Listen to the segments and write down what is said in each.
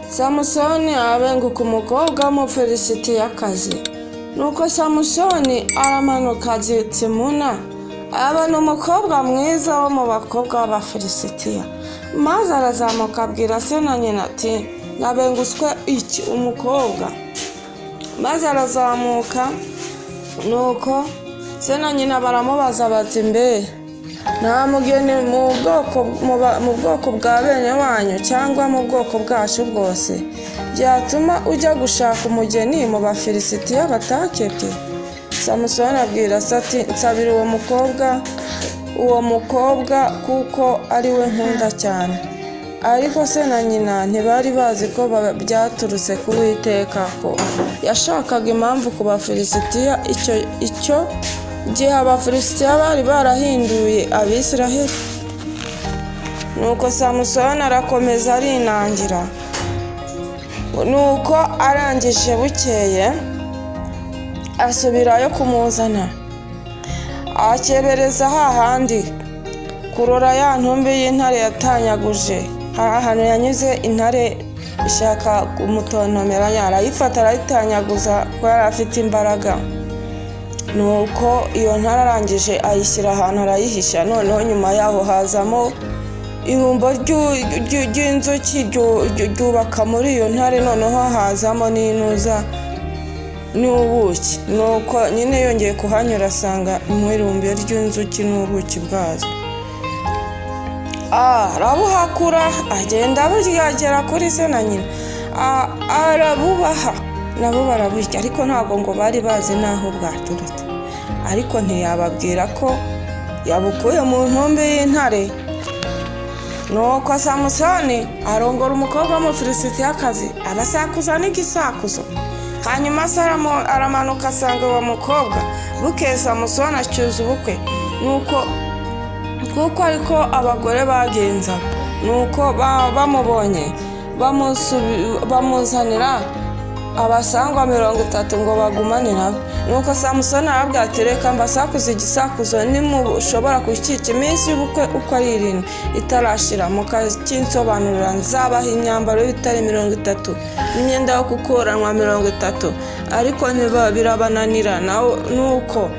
Samusoni abenguka umukobwa w'umufilisitiyakazi. Nuko Samusoni aramanuka ajya Timuna, abona umukobwa mwiza wo mu bakobwa b'Abafilisitiya. Maze arazamuka abwira se na nyina ati, nabengutswe iki umukobwa. Maze arazamuka, nuko se na nyina baramubaza bati, mbe nta mugeni mu bwoko bwa bene wanyu cyangwa mu bwoko bwacu bwose byatuma ujya gushaka umugeni mu Bafilisitiya batakebye? Samusoni abwira se ati, nsabira uwo mukobwa kuko ari we nkunda cyane. Ariko se na nyina ntibari bazi ko byaturutse ku Uwiteka, ko yashakaga impamvu ku Bafilisitiya. Icyo gihe Abafilisitiya bari barahinduye Abisiraheli. Nuko Samusoni arakomeza arinangira. Nuko arangije bukeye asubirayo kumuzana, akebereza hahandi kurora ya ntumbi y'intare yatanyaguje. Ahantu yanyuze intare ishaka kumutontomera, arayifata arayitanyaguza kuko yari afite imbaraga. Nuko iyo ntare arangije ayishyira ahantu arayihisha. Noneho nyuma yaho hazamo irumbo ry'inzuki ryubaka muri iyo ntare. Noneho hazamo n'inuza n'ubuki. Nuko nyine yongeye kuhanyura asanga mu irumbo ry'inzuki n'ubuki bwazo. Arabuhakura agenda aburyagera kuri se na nyina, arabubaha nabo baraburya. Ariko ntabwo ngo bari bazi n'aho bwaturutse. Ariko ntiyababwira ko yabukuye mu ntumbi y'intare. Nuko Samusoni arongora umukobwa w'umufilisitiyakazi, arasakuza n'igisakuzo. Hanyuma se aramanuka asanga uwo mukobwa. Bukeye Samusoni acyuza ubukwe, kuko ariko abagore bagenza. Nuko bamubonye bamuzanira abasangwa 30 ngo bagumane nabo. Nuko Samusoni arabwira ati, reka mbasakuze igisakuzo nimushobora kukica iminsi y'ubukwe uko ari 7 itarashira, mukakinsobanurira. Nzabaha imyambaro y'ibitare 30 n'imyenda yo gukuranwa 30. Ariko birabananira. Nuko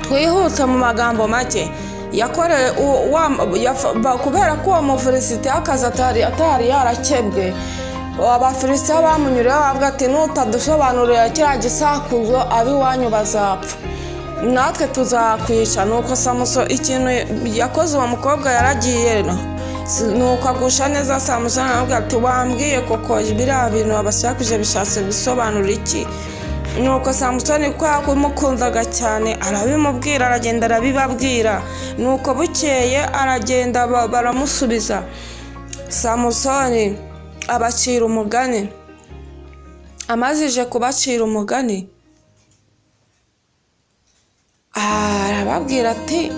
twihuta mu magambo make, yakoreye kubera ko uwo mufilisitiyakazi atari yarakebwe. Abafilisitiya bamunyuriyeho bavuga ati, nutadusobanurira kiriya gisakuzo ab'iwanyu bazapfa, natwe tuzakwica. Nuko Samusoni ikintu yakoze uwo mukobwa yaragiye. Nuko agusha neza Samusoni aravuga ati, wambwiye koko biriya bintu abashakuje bishatse gusobanura iki? Nuko Samusoni ko yamukundaga cyane arabimubwira, aragenda arabibabwira. Nuko bukeye aragenda baramusubiza. Samusoni abacira umugani. Amazije kubacira umugani, arababwira ati,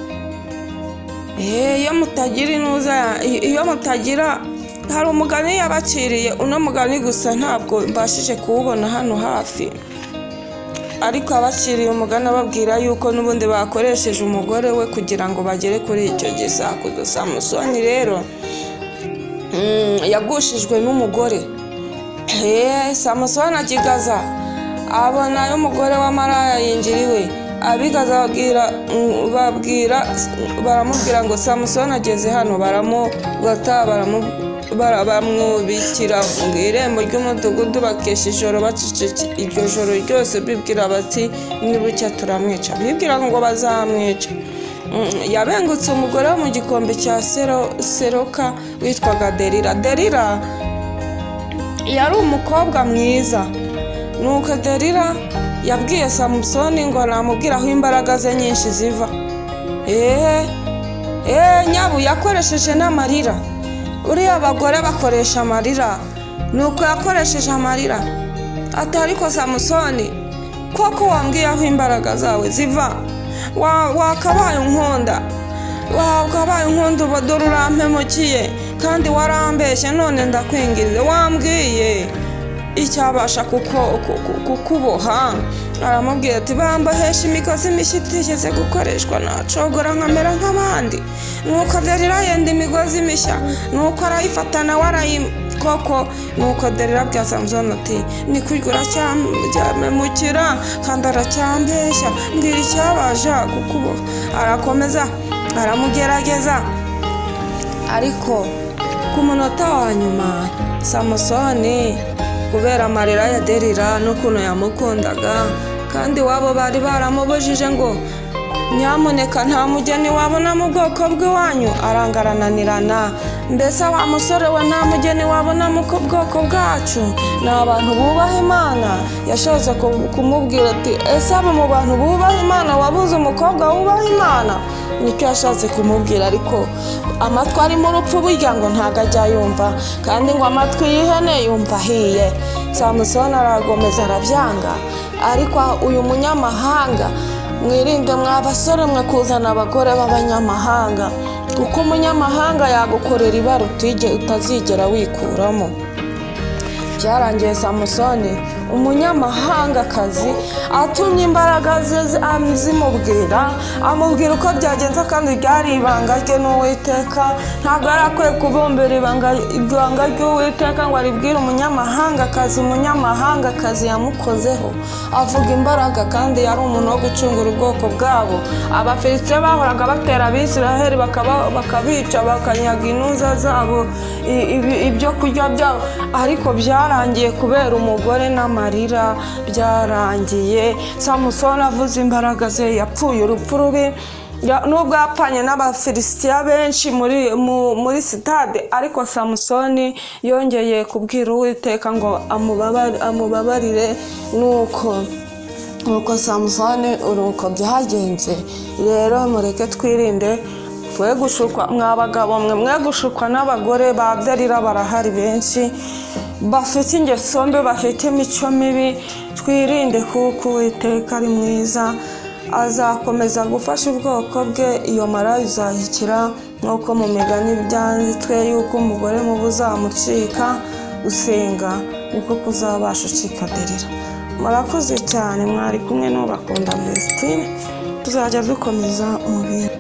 iyo mutagira hari umugani yabaciriye. Uno mugani gusa ntabwo mbashije kuwubona hano hafi, ariko abaciriye umugani ababwira yuko n'ubundi bakoresheje umugore we kugira ngo bagere kuri icyo gisakuzo. Samusoni rero yagushijwe n'umugore. Samusoni akigaza abona y'umugore w'amaraya yinjiriwe. Abigaza baramubwira ngo Samusoni ageze hano. Baramugata bamwubikira mu irembo ry'umudugudu, bakesha ijoro bacecetse iryo joro ryose, bibwira bati nibucya turamwica. Bibwira ngo bazamwica. Yabengutse umugore wo mu gikombe cya Seroka witwaga Delila yari umukobwa mwiza. Nuko Delila yabwiye Samusoni ngo namubwira aho imbaraga ze nyinshi ziva. Nyabu yakoresheje n'amarira. Uriya abagore bakoresha amarira. Nuko yakoresheje amarira ati, ariko Samusoni koko wambwiye aho imbaraga zawe ziva? Wakabaye unkunda ubu dore urampemukiye kandi warambeshye. None ndakwinginze wambwiye icyabasha kukuboha aramubwira ati bambohesha imigozi mishya itigeze gukoreshwa nacogora nkamera nk'abandi. Nuko Delila yenda imigozi mishya, nuko arayifata nawe koko. Nuko Delila abwira Samusoni ati ni kurya uracyamemukira kandi aracyambeshya, mbwira icyabaje kukuboha. Arakomeza aramugerageza, ariko ku munota wa nyuma Samusoni kubera amarira ya Delila n'ukuntu yamukundaga kandi wabo bari baramubujije ngo nyamuneka nta mugeni wabona mu bwoko bw'iwanyu, arangarananirana. Mbese wa musore we nta mugeni wabona mu bwoko bwacu, ni abantu bubaha Imana. Yashatse kumubwira ati ese abo mu bantu bubaha Imana wabuze umukobwa wubaha Imana? Nicyo yashatse kumubwira, ariko amatwi ari mu rupfu burya ngo ntago ajya yumva, kandi ngo amatwi y'ihene yumva ahiye. Samusoni aragomeza arabyanga, ariko uyu munyamahanga, mwirinde mwa basore mwe kuzana abagore b'abanyamahanga, kuko umunyamahanga yagukorera ibara utazigera wikuramo. Byarangiye Samusoni umunyamahangakazi atumye imbaraga ze zimubwira, amubwira uko byagenze, kandi ryari ibanga rye n'Uwiteka. Ntabwo yari akwiye kubumbira ibanga ry'Uwiteka ngo aribwire umunyamahangakazi. Umunyamahangakazi yamukozeho avuga imbaraga, kandi yari umuntu wo gucungura ubwoko bwabo. Abafilisitiya bahoraga batera Abisiraheli bakabica, bakanyaga intuza zabo, ibyo kurya byabo, ariko byarangiye kubera umugore n'amarira. Byarangiye Samusoni avuze imbaraga ze yapfuye urupfu rubi, nubwo yapfanye n'Abafilisitiya benshi muri sitade, ariko Samusoni yongeye kubwira Uwiteka ngo amubabarire. nuko Samusoni uruko byagenze. Rero mureke twirinde twe gushukwa, mwabagabo mwe gushukwa n'abagore ba Delila. Barahari benshi bafite ingeso mbi, bafite imico mibi. Twirinde kuko Uwiteka ari mwiza, azakomeza gufasha ubwoko bwe. Iyo mara izahikira, nk'uko mu migani byanditswe yuko umugore mubi uzamucika, gusenga niko kuzabasha ucika Delila. Murakoze cyane, mwari kumwe n'Ubakunda Vestine, tuzajya dukomeza umubiri.